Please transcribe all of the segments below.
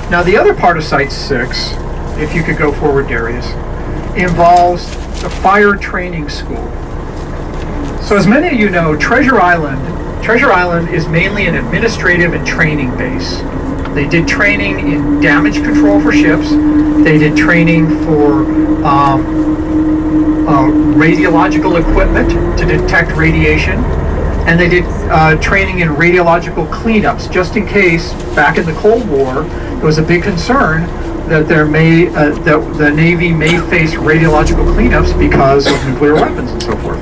Now the other part of Site 6, if you could go forward, Darius, involves the fire training school. So as many of you know, Treasure Island is mainly an administrative and training base. They did training in damage control for ships. They did training for radiological equipment to detect radiation. And they did training in radiological cleanups, just in case, back in the Cold War, there was a big concern that that the Navy may face radiological cleanups because of nuclear weapons and so forth.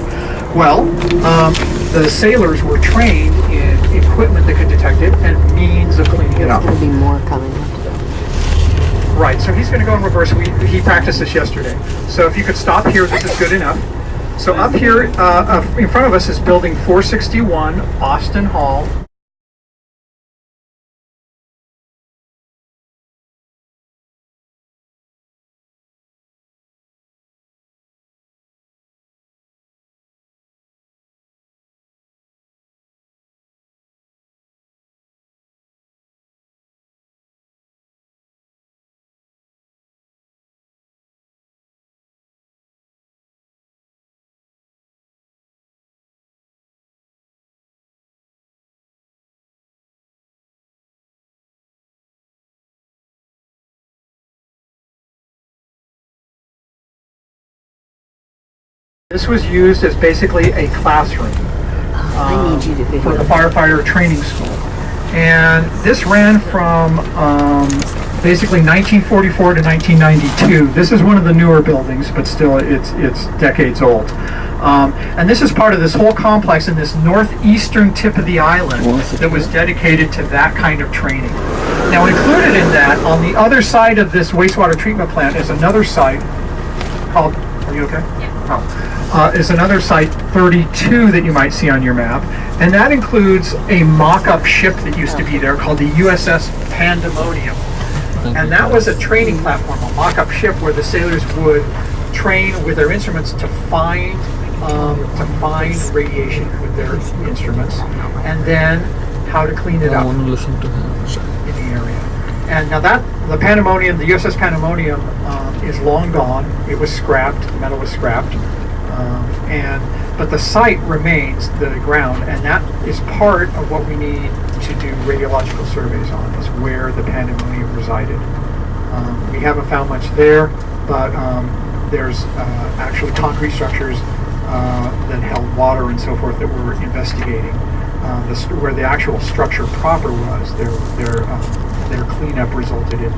Well, the sailors were trained in equipment that could detect it and means of cleaning it up. There's going to be more coming up. Right, so he's going to go in reverse. He practiced this yesterday. So if you could stop here, this is good enough. So up here in front of us is building 461, AUSTEN Hall. This was used as basically a classroom for the firefighter training school. And this ran from basically 1944 to 1992. This is one of the newer buildings, but still it's decades old. And this is part of this whole complex in this northeastern tip of the island that was dedicated to that kind of training. Now included in that, on the other side of this wastewater treatment plant is another site called, are you okay? Yeah. Is another site 32 that you might see on your map, and that includes a mock-up ship that used to be there called the USS Pandemonium. And that was a training platform, a mock-up ship where the sailors would train with their instruments to find radiation with their instruments, and then how to clean it up in the area. And now the Pandemonium, the USS Pandemonium, is long gone. It was scrapped. The metal was scrapped, but the site remains, the ground, and that is part of what we need to do radiological surveys on. Is where the Pandemonium resided. We haven't found much there, but there's actually concrete structures that held water and so forth that we're investigating. Where the actual structure proper was, their cleanup resulted in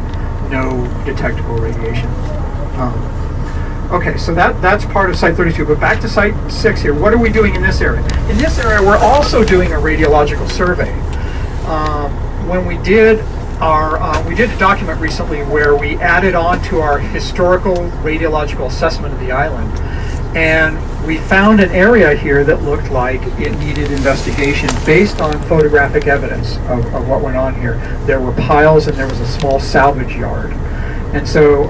no detectable radiation. Okay, so that's part of Site 32, but back to Site 6 here. What are we doing in this area? In this area, we're also doing a radiological survey. When we did a document recently where we added on to our historical radiological assessment of the island, and we found an area here that looked like it needed investigation based on photographic evidence of what went on here. There were piles and there was a small salvage yard. And so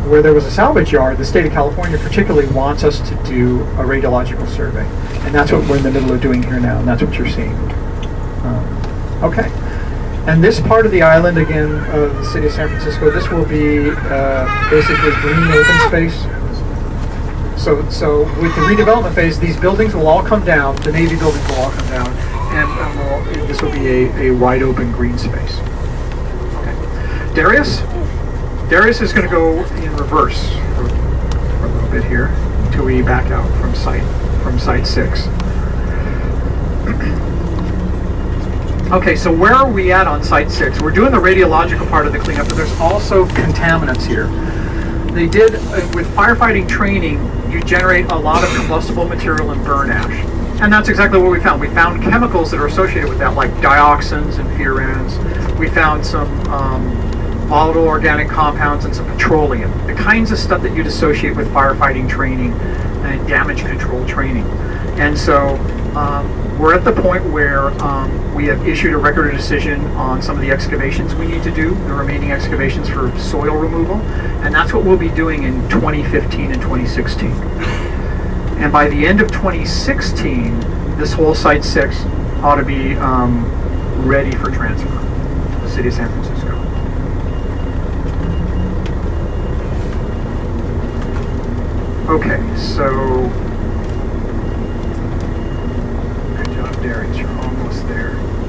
where there was a salvage yard, the state of California particularly wants us to do a radiological survey. And that's what we're in the middle of doing here now, and that's what you're seeing. Okay. And this part of the island, again, of the city of San Francisco, this will be basically green open space. So with the redevelopment phase, these buildings will all come down, the Navy buildings will all come down, and this will be a wide open green space. Okay. Darius is going to go in reverse for a little bit here until we back out from Site 6. Okay, so where are we at on Site 6? We're doing the radiological part of the cleanup, but there's also contaminants here. They did, with firefighting training, you generate a lot of combustible material and burn ash. And that's exactly what we found. We found chemicals that are associated with that, like dioxins and furans. We found some volatile organic compounds and some petroleum. The kinds of stuff that you'd associate with firefighting training and damage control training. And so we're at the point where we have issued a record of decision on some of the excavations we need to do, the remaining excavations for soil removal, and that's what we'll be doing in 2015 and 2016. And by the end of 2016, this whole Site 6 ought to be ready for transfer to the city of San Francisco. Okay, so good job, Darius. You're almost there.